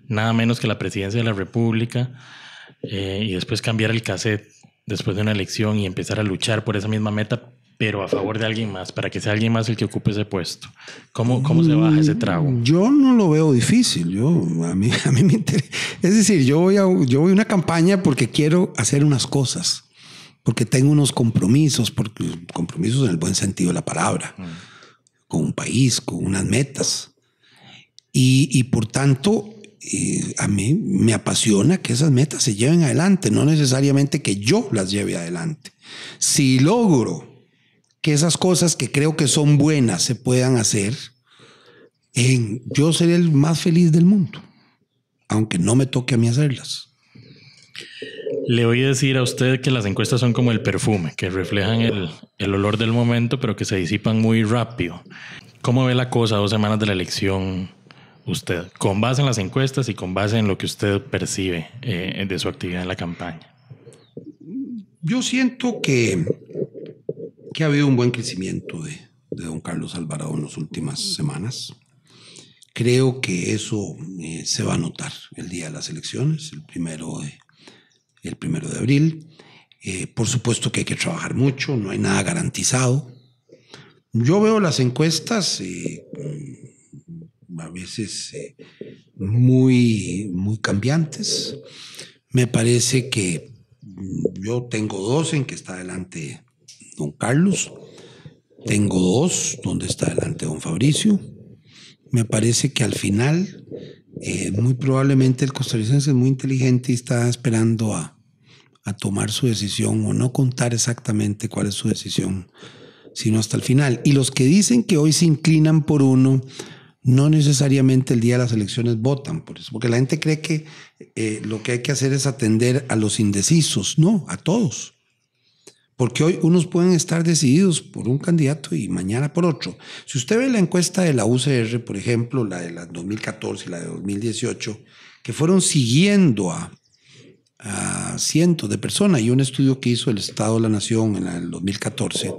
nada menos que la presidencia de la República y después cambiar el cassette después de una elección y empezar a luchar por esa misma meta, pero a favor de alguien más, para que sea alguien más el que ocupe ese puesto. ¿Cómo se baja ese trago? Yo no lo veo difícil. A mí me interesa. Es decir, yo voy a una campaña porque quiero hacer unas cosas, porque tengo unos compromisos en el buen sentido de la palabra, con un país, con unas metas. Y por tanto, a mí me apasiona que esas metas se lleven adelante, no necesariamente que yo las lleve adelante. Si logro que esas cosas que creo que son buenas se puedan hacer, yo seré el más feliz del mundo, aunque no me toque a mí hacerlas. Le voy a decir a usted que las encuestas son como el perfume, que reflejan el olor del momento, pero que se disipan muy rápido. ¿Cómo ve la cosa a 2 semanas de la elección usted, con base en las encuestas y con base en lo que usted percibe de su actividad en la campaña? Yo siento que ha habido un buen crecimiento de don Carlos Alvarado en las últimas semanas. Creo que eso se va a notar el día de las elecciones, el primero de abril. Por supuesto que hay que trabajar mucho, no hay nada garantizado. Yo veo las encuestas a veces muy, muy cambiantes. Me parece que yo tengo 2 en que está adelante don Carlos, tengo 2 donde está adelante don Fabricio. Me parece que al final muy probablemente el costarricense es muy inteligente y está esperando a tomar su decisión o no contar exactamente cuál es su decisión, sino hasta el final. Y los que dicen que hoy se inclinan por uno, no necesariamente el día de las elecciones votan por eso, porque la gente cree que lo que hay que hacer es atender a los indecisos. No, a todos. Porque hoy unos pueden estar decididos por un candidato y mañana por otro. Si usted ve la encuesta de la UCR, por ejemplo, la de la 2014 y la de 2018, que fueron siguiendo a cientos de personas, y un estudio que hizo el Estado de la Nación en el 2014,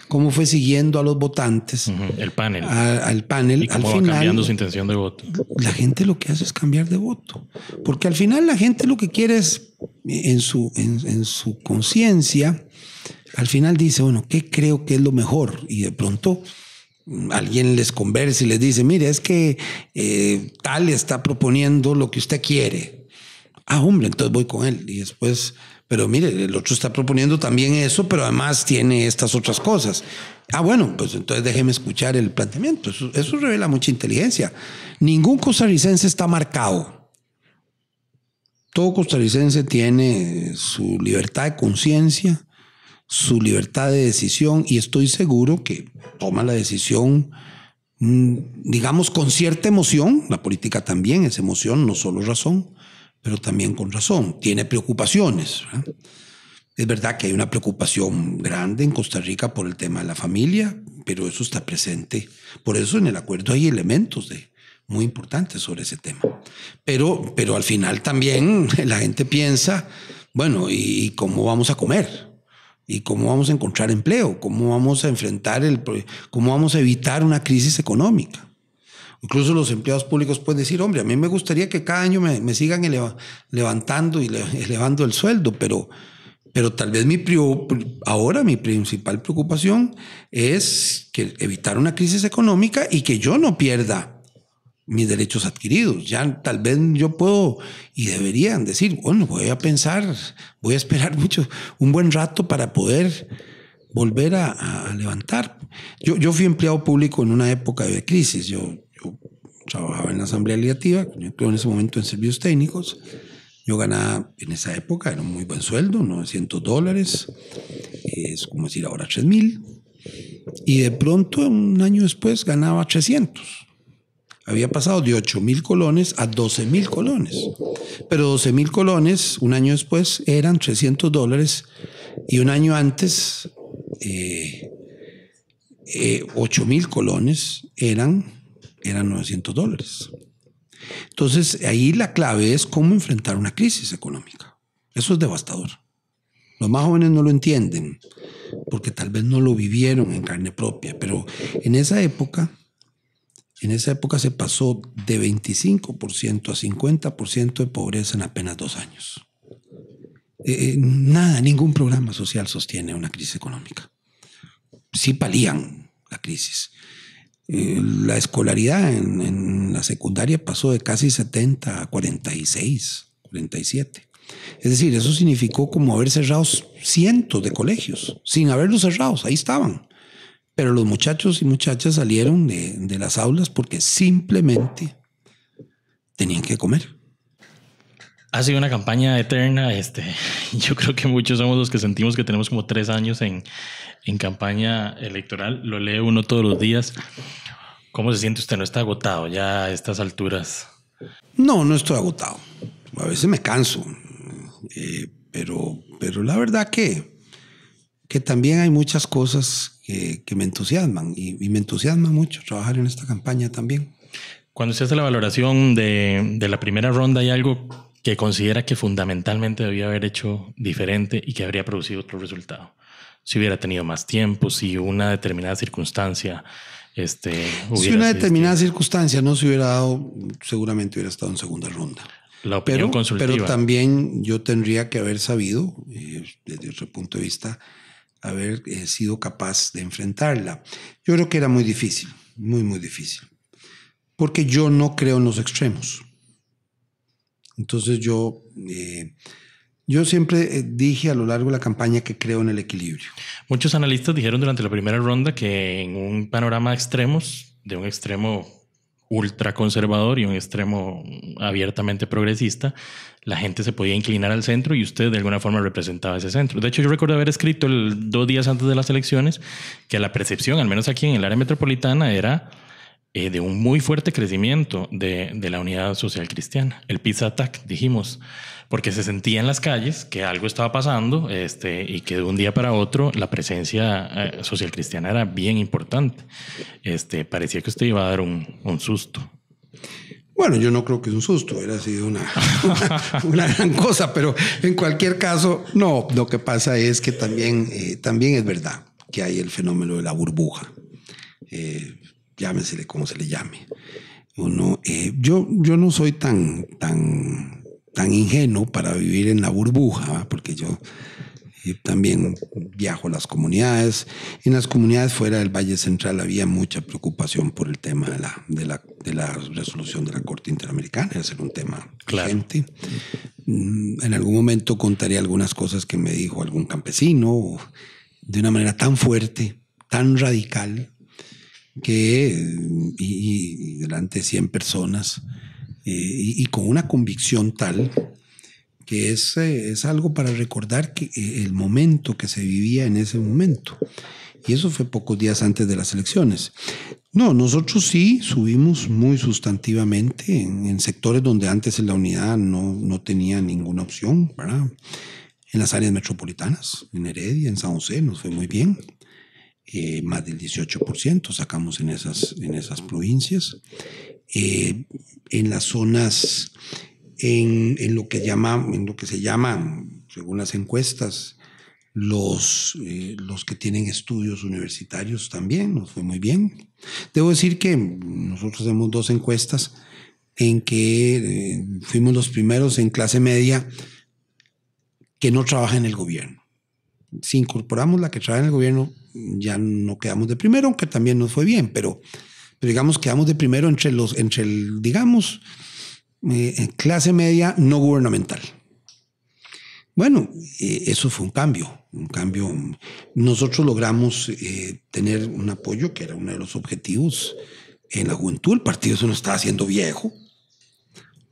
cómo fue siguiendo a los votantes. El panel. Al panel. Y cómo al final, va cambiando su intención de voto. La gente lo que hace es cambiar de voto. Porque al final la gente lo que quiere es, en su conciencia, al final dice, bueno, ¿qué creo que es lo mejor? Y de pronto alguien les conversa y les dice, mire, es que tal está proponiendo lo que usted quiere. Ah, hombre, entonces voy con él. Y después, Pero mire, el otro está proponiendo también eso, pero además tiene estas otras cosas. Bueno, pues entonces déjeme escuchar el planteamiento. Eso revela mucha inteligencia. Ningún costarricense está marcado. Todo costarricense tiene su libertad de conciencia, su libertad de decisión, y estoy seguro que toma la decisión, digamos, con cierta emoción. La política también es emoción, no solo razón, pero también con razón. Tiene preocupaciones, ¿verdad? Es verdad que hay una preocupación grande en Costa Rica por el tema de la familia, pero eso está presente. Por eso en el acuerdo hay elementos muy importantes sobre ese tema. Pero al final también la gente piensa, bueno, ¿y cómo vamos a comer? ¿Y cómo vamos a encontrar empleo? ¿Cómo vamos a enfrentar cómo vamos a evitar una crisis económica? Incluso los empleados públicos pueden decir, hombre, a mí me gustaría que cada año me sigan levantando y elevando el sueldo, pero tal vez ahora mi principal preocupación es evitar una crisis económica y que yo no pierda mis derechos adquiridos. Ya tal vez yo puedo y deberían decir, bueno, voy a esperar un buen rato para poder volver a levantar. Yo fui empleado público en una época de crisis. Yo trabajaba en la Asamblea Legislativa, yo en ese momento en servicios técnicos. Yo ganaba en esa época, era un muy buen sueldo, $900, es como decir ahora 3,000. Y de pronto, un año después, ganaba 300. Había pasado de 8,000 colones a 12,000 colones. Pero 12,000 colones, un año después, eran $300. Y un año antes, 8,000 colones eran $900. Entonces, ahí la clave es cómo enfrentar una crisis económica. Eso es devastador. Los más jóvenes no lo entienden porque tal vez no lo vivieron en carne propia, pero en esa época se pasó de 25% a 50% de pobreza en apenas 2 años. Ningún programa social sostiene una crisis económica. Sí palían la crisis. La escolaridad en la secundaria pasó de casi 70 a 46, 47. Es decir, eso significó como haber cerrado cientos de colegios, sin haberlos cerrado, ahí estaban. Pero los muchachos y muchachas salieron de las aulas porque simplemente tenían que comer. Ha sido una campaña eterna. Yo creo que muchos somos los que sentimos que tenemos como 3 años en campaña electoral. Lo lee uno todos los días. ¿Cómo se siente usted? ¿No está agotado ya a estas alturas? No estoy agotado. A veces me canso. Pero la verdad que también hay muchas cosas que me entusiasman. Y me entusiasma mucho trabajar en esta campaña también. Cuando usted hace la valoración de la primera ronda, ¿hay algo que considera que fundamentalmente debía haber hecho diferente y que habría producido otro resultado? Si hubiera tenido más tiempo, si una determinada circunstancia si una determinada circunstancia no se hubiera dado, seguramente hubiera estado en segunda ronda. La opinión consultiva. Pero también yo tendría que haber sabido, desde otro punto de vista, haber sido capaz de enfrentarla. Yo creo que era muy difícil, muy, muy difícil. Porque yo no creo en los extremos. Entonces yo siempre dije a lo largo de la campaña que creo en el equilibrio. Muchos analistas dijeron durante la primera ronda que en un panorama de extremos, de un extremo ultraconservador y un extremo abiertamente progresista, la gente se podía inclinar al centro y usted de alguna forma representaba ese centro. De hecho, yo recuerdo haber escrito 2 días antes de las elecciones que la percepción, al menos aquí en el área metropolitana, era de un muy fuerte crecimiento de la unidad social cristiana. El Peace Attack, dijimos, porque se sentía en las calles que algo estaba pasando y que de un día para otro la presencia social cristiana era bien importante. Parecía que usted iba a dar un susto. Bueno, yo no creo que un susto hubiera sido una gran cosa, pero en cualquier caso, no. Lo que pasa es que también es verdad que hay el fenómeno de la burbuja. Llámesele como se le llame. Yo no soy tan ingenuo para vivir en la burbuja, ¿va? Porque yo También viajo a las comunidades. En las comunidades fuera del Valle Central había mucha preocupación por el tema de la resolución de la Corte Interamericana. Ese era un tema vigente. En algún momento contaré algunas cosas que me dijo algún campesino de una manera tan fuerte, tan radical, que y delante de 100 personas y con una convicción tal que es algo para recordar que el momento que se vivía en ese momento. Y eso fue pocos días antes de las elecciones. No, nosotros sí subimos muy sustantivamente en sectores donde antes en la unidad no tenía ninguna opción, ¿verdad? En las áreas metropolitanas, en Heredia, en San José, nos fue muy bien. Más del 18% sacamos en esas provincias. En las zonas, en lo que se llama, según las encuestas, los que tienen estudios universitarios también, nos fue muy bien. Debo decir que nosotros hacemos 2 encuestas en que fuimos los primeros en clase media que no trabaja en el gobierno. Si incorporamos la que trabaja en el gobierno, ya no quedamos de primero, aunque también nos fue bien, pero digamos quedamos de primero entre clase media no gubernamental. Bueno, eso fue un cambio. Nosotros logramos tener un apoyo que era uno de los objetivos en la juventud. El partido se nos estaba haciendo viejo,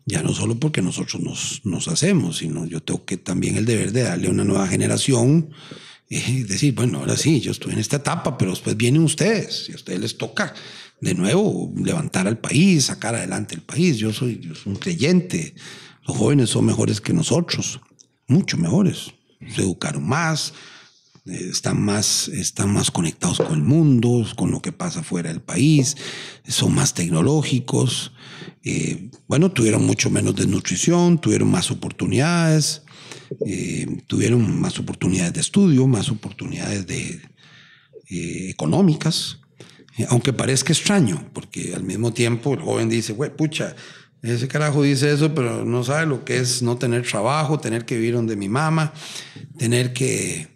ya no solo porque nosotros nos hacemos, sino yo tengo que también el deber de darle a una nueva generación decir, bueno, ahora sí, yo estoy en esta etapa, pero después vienen ustedes y a ustedes les toca de nuevo levantar al país, sacar adelante el país. Yo soy un creyente. Los jóvenes son mejores que nosotros, mucho mejores. Se educaron más, están más conectados con el mundo, con lo que pasa fuera del país, son más tecnológicos. Tuvieron mucho menos desnutrición, tuvieron más oportunidades. Tuvieron más oportunidades de estudio, más oportunidades económicas, aunque parezca extraño, porque al mismo tiempo el joven dice, güey, pucha, ese carajo dice eso, pero no sabe lo que es no tener trabajo, tener que vivir donde mi mamá, tener que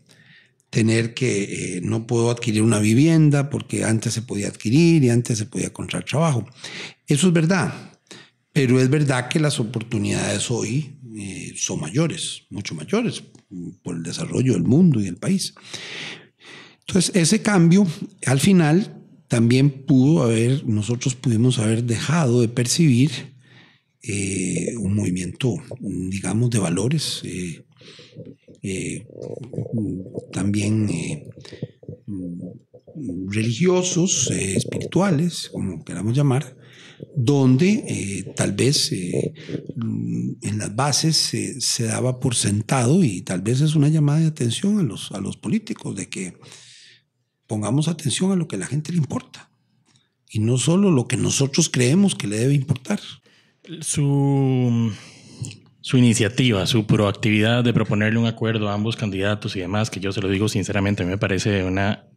no puedo adquirir una vivienda porque antes se podía adquirir y antes se podía encontrar trabajo. Eso es verdad, pero es verdad que las oportunidades hoy son mayores, mucho mayores, por el desarrollo del mundo y del país. Entonces, ese cambio, al final, también nosotros pudimos haber dejado de percibir un movimiento, digamos, de valores, también religiosos, espirituales, como queramos llamar, donde tal vez en las bases se daba por sentado, y tal vez es una llamada de atención a los políticos, de que pongamos atención a lo que a la gente le importa y no solo lo que nosotros creemos que le debe importar. Su iniciativa, su proactividad de proponerle un acuerdo a ambos candidatos y demás, que yo se lo digo sinceramente, a mí me parece de una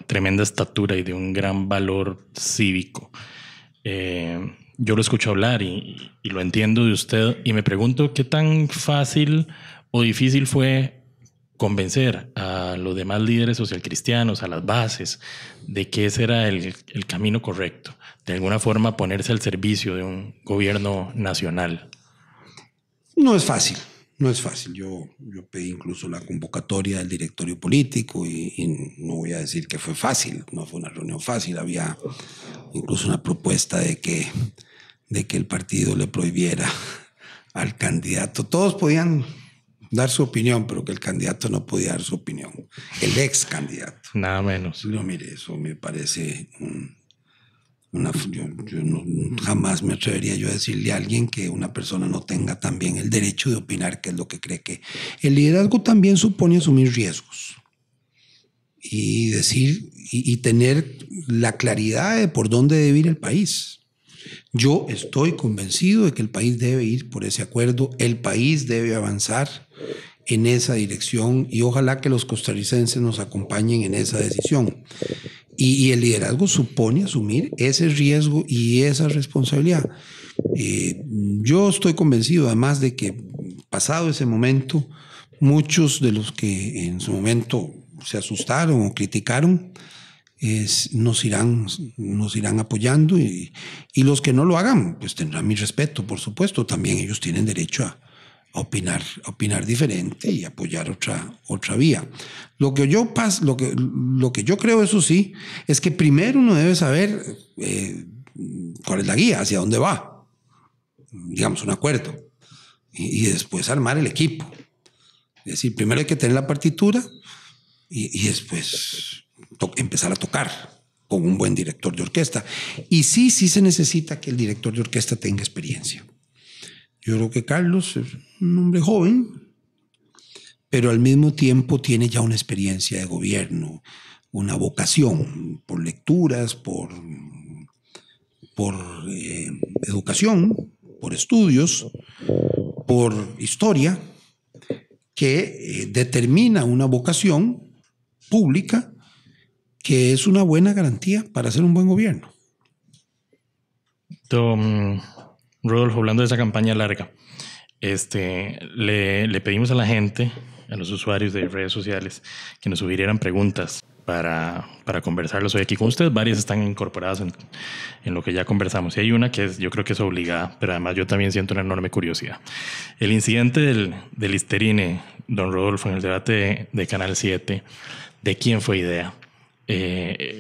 tremenda estatura y de un gran valor cívico. Yo lo escucho hablar y lo entiendo de usted, y me pregunto qué tan fácil o difícil fue convencer a los demás líderes socialcristianos, a las bases, de que ese era el camino correcto, de alguna forma ponerse al servicio de un gobierno nacional. No es fácil. Yo pedí incluso la convocatoria del directorio político y no voy a decir que fue fácil, no fue una reunión fácil. Había incluso una propuesta de que el partido le prohibiera al candidato. Todos podían dar su opinión, pero que el candidato no podía dar su opinión. El ex candidato. Nada menos. No, mire, eso me parece jamás me atrevería yo a decirle a alguien que una persona no tenga también el derecho de opinar qué es lo que cree que... El liderazgo también supone asumir riesgos y decir y tener la claridad de por dónde debe ir el país. Yo estoy convencido de que el país debe ir por ese acuerdo, el país debe avanzar en esa dirección y ojalá que los costarricenses nos acompañen en esa decisión. Y el liderazgo supone asumir ese riesgo y esa responsabilidad. Yo estoy convencido además de que pasado ese momento Muchos de los que en su momento se asustaron o criticaron nos irán apoyando y los que no lo hagan pues tendrán mi respeto, por supuesto. También ellos tienen derecho a opinar diferente y apoyar otra vía. Lo que yo creo, eso sí, es que primero uno debe saber cuál es la guía, hacia dónde va, digamos, un acuerdo, y después armar el equipo. Es decir, primero hay que tener la partitura y después empezar a tocar con un buen director de orquesta. Y sí se necesita que el director de orquesta tenga experiencia. Yo creo que Carlos es un hombre joven, pero al mismo tiempo tiene ya una experiencia de gobierno, una vocación por lecturas, por educación, por estudios, por historia, que determina una vocación pública que es una buena garantía para hacer un buen gobierno. Rodolfo, hablando de esa campaña larga, le pedimos a la gente, a los usuarios de redes sociales, que nos sugirieran preguntas para conversarlos hoy aquí con ustedes. Varias están incorporadas en lo que ya conversamos. Y hay una que yo creo que es obligada, pero además yo también siento una enorme curiosidad. El incidente del Listerine, don Rodolfo, en el debate de Canal 7, ¿de quién fue idea?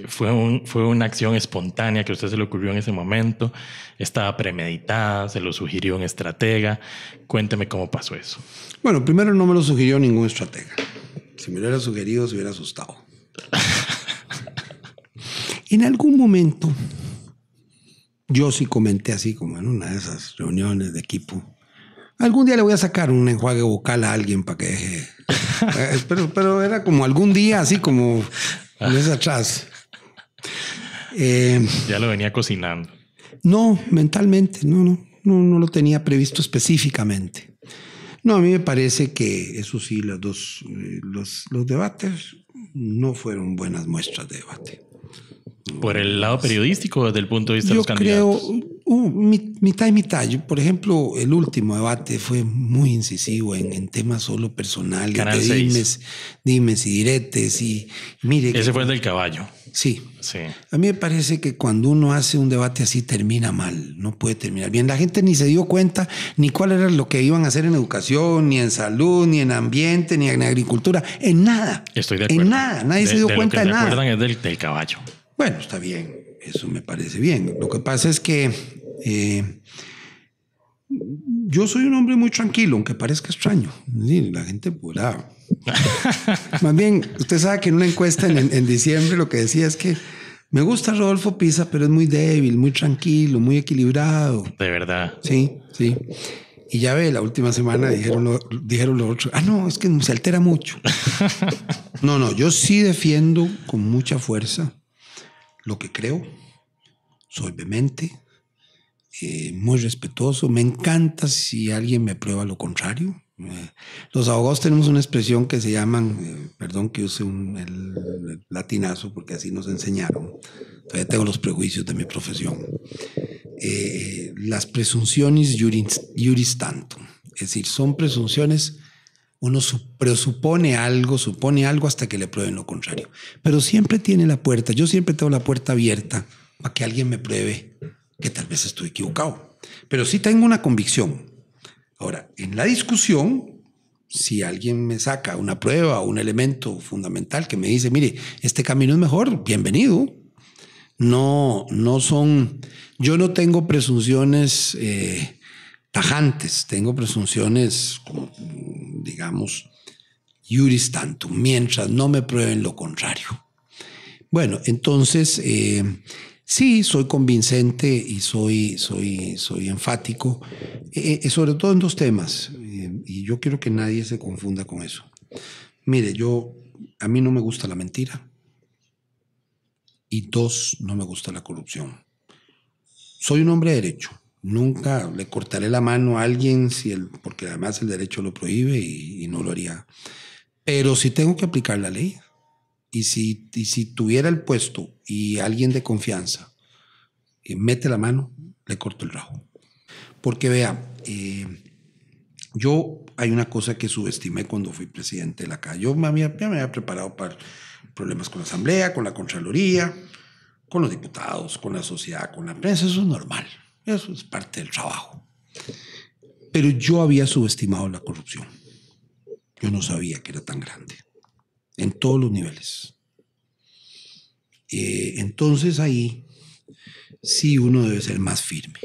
Fue una acción espontánea que a usted se le ocurrió en ese momento, estaba premeditada, se lo sugirió un estratega. Cuénteme cómo pasó eso. Bueno, primero no me lo sugirió ningún estratega. Si me lo hubiera sugerido, se hubiera asustado. En algún momento yo sí comenté así como en una de esas reuniones de equipo, algún día le voy a sacar un enjuague vocal a alguien para que deje. pero era como algún día así como meses atrás. Ya lo venía cocinando. No, mentalmente, no lo tenía previsto específicamente. No, a mí me parece que eso sí, los debates no fueron buenas muestras de debate. ¿Por el lado periodístico o desde el punto de vista de los candidatos? Yo creo, mitad y mitad. Por ejemplo, el último debate fue muy incisivo en temas solo personales. Canal de dimes y diretes. Y mire, ese fue el del caballo. Sí. A mí me parece que cuando uno hace un debate así termina mal, no puede terminar bien. La gente ni se dio cuenta ni cuál era lo que iban a hacer en educación, ni en salud, ni en ambiente, ni en agricultura, en nada. Estoy de acuerdo. En nada, nadie se dio cuenta de nada. Lo que se acuerdan es del caballo. Bueno, está bien, eso me parece bien. Lo que pasa es que yo soy un hombre muy tranquilo, aunque parezca extraño. Sí, la gente podrá. Más bien, usted sabe que en una encuesta en diciembre lo que decía es que me gusta Rodolfo Pisa, pero es muy débil, muy tranquilo, muy equilibrado. De verdad. Sí. Y ya ve, la última semana dijeron lo otro. No, es que se altera mucho. No, yo sí defiendo con mucha fuerza lo que creo. Soy vehemente, muy respetuoso. Me encanta si alguien me prueba lo contrario. Los abogados tenemos una expresión que se llaman, perdón que use el latinazo porque así nos enseñaron, todavía tengo los prejuicios de mi profesión, las presunciones juris tantum, es decir, son presunciones, uno supone algo hasta que le prueben lo contrario, pero siempre tiene la puerta, yo siempre tengo la puerta abierta para que alguien me pruebe que tal vez estoy equivocado, pero sí tengo una convicción. Ahora, en la discusión, si alguien me saca una prueba o un elemento fundamental que me dice, mire, este camino es mejor, bienvenido. Yo no tengo presunciones tajantes, tengo presunciones, digamos, juris tantum, mientras no me prueben lo contrario. Bueno, entonces, sí, soy convincente y soy enfático, sobre todo en dos temas, y yo quiero que nadie se confunda con eso. Mire, a mí no me gusta la mentira, y dos, no me gusta la corrupción. Soy un hombre de derecho, nunca le cortaré la mano a alguien porque además el derecho lo prohíbe y no lo haría. Pero si tengo que aplicar la ley, y si tuviera el puesto y alguien de confianza mete la mano, le corto el rabo. Porque vea, yo hay una cosa que subestimé cuando fui presidente de la CAI. Yo ya me había preparado para problemas con la Asamblea, con la Contraloría, con los diputados, con la sociedad, con la prensa. Eso es normal. Eso es parte del trabajo. Pero yo había subestimado la corrupción. Yo no sabía que era tan grande. En todos los niveles. Entonces ahí sí uno debe ser más firme.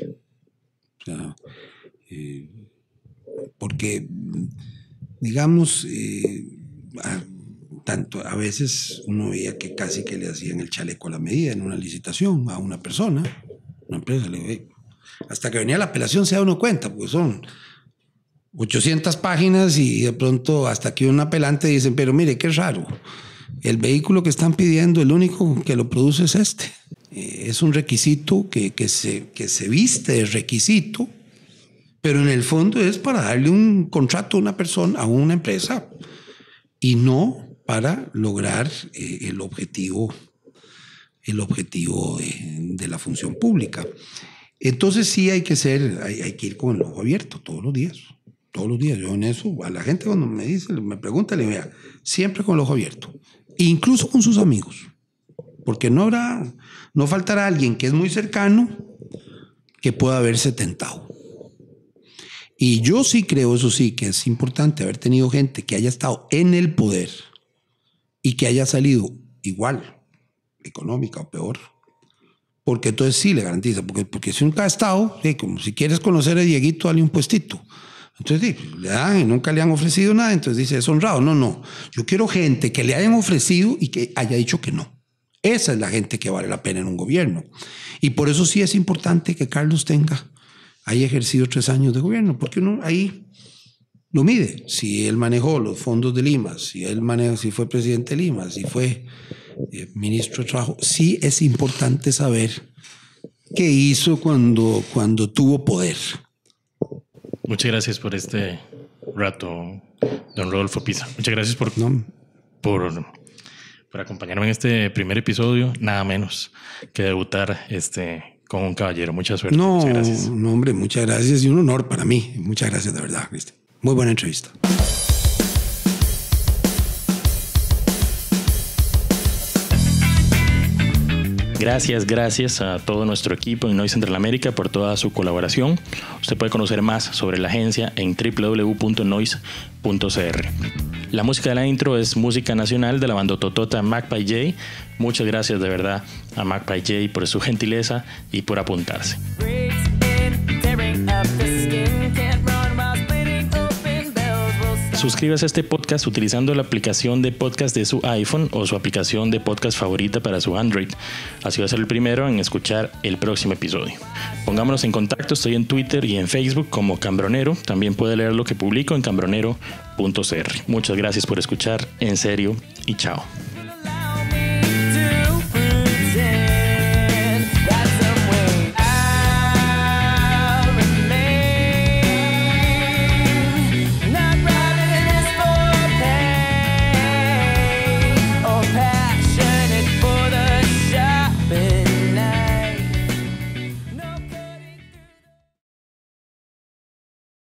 O sea, porque, digamos, a veces uno veía que casi que le hacían el chaleco a la medida en una licitación a una persona, una empresa, hasta que venía la apelación se da uno cuenta, porque son 800 páginas y de pronto hasta que un apelante dicen, pero mire, qué raro, el vehículo que están pidiendo, el único que lo produce es este. Es un requisito que se viste de requisito, pero en el fondo es para darle un contrato a una persona, a una empresa, y no para lograr el objetivo de la función pública. Entonces sí hay que ir con el ojo abierto todos los días. Todos los días. Yo en eso, a la gente cuando me pregunta, le digo, siempre con el ojo abierto. Incluso con sus amigos. Porque no faltará alguien que es muy cercano que pueda haberse tentado. Y yo sí creo, eso sí, que es importante haber tenido gente que haya estado en el poder y que haya salido igual, económica o peor. Porque entonces sí le garantiza. Porque si nunca ha estado, como si quieres conocer a Dieguito, dale un puestito. Entonces le dan y nunca le han ofrecido nada, entonces dice, es honrado. No. Yo quiero gente que le hayan ofrecido y que haya dicho que no. Esa es la gente que vale la pena en un gobierno. Y por eso sí es importante que Carlos haya ejercido 3 años de gobierno, porque uno ahí lo mide. Si él manejó los fondos de Lima, si fue presidente de Lima, si fue ministro de Trabajo, sí es importante saber qué hizo cuando tuvo poder. Muchas gracias por este rato, don Rodolfo Pisa. Muchas gracias por acompañarme en este primer episodio, nada menos que debutar con un caballero. Mucha suerte. Muchas gracias. No, hombre, muchas gracias y un honor para mí. Muchas gracias, de verdad, Cristian. Muy buena entrevista. Gracias a todo nuestro equipo en Noise Central América por toda su colaboración. Usted puede conocer más sobre la agencia en www.noise.cr. La música de la intro es música nacional de la bandototota Magpie J. Muchas gracias de verdad a Magpie J por su gentileza y por apuntarse. Suscríbase a este podcast utilizando la aplicación de podcast de su iPhone o su aplicación de podcast favorita para su Android. Así va a ser el primero en escuchar el próximo episodio. Pongámonos en contacto, estoy en Twitter y en Facebook como Cambronero. También puede leer lo que publico en cambronero.cr. Muchas gracias por escuchar, en serio, y chao.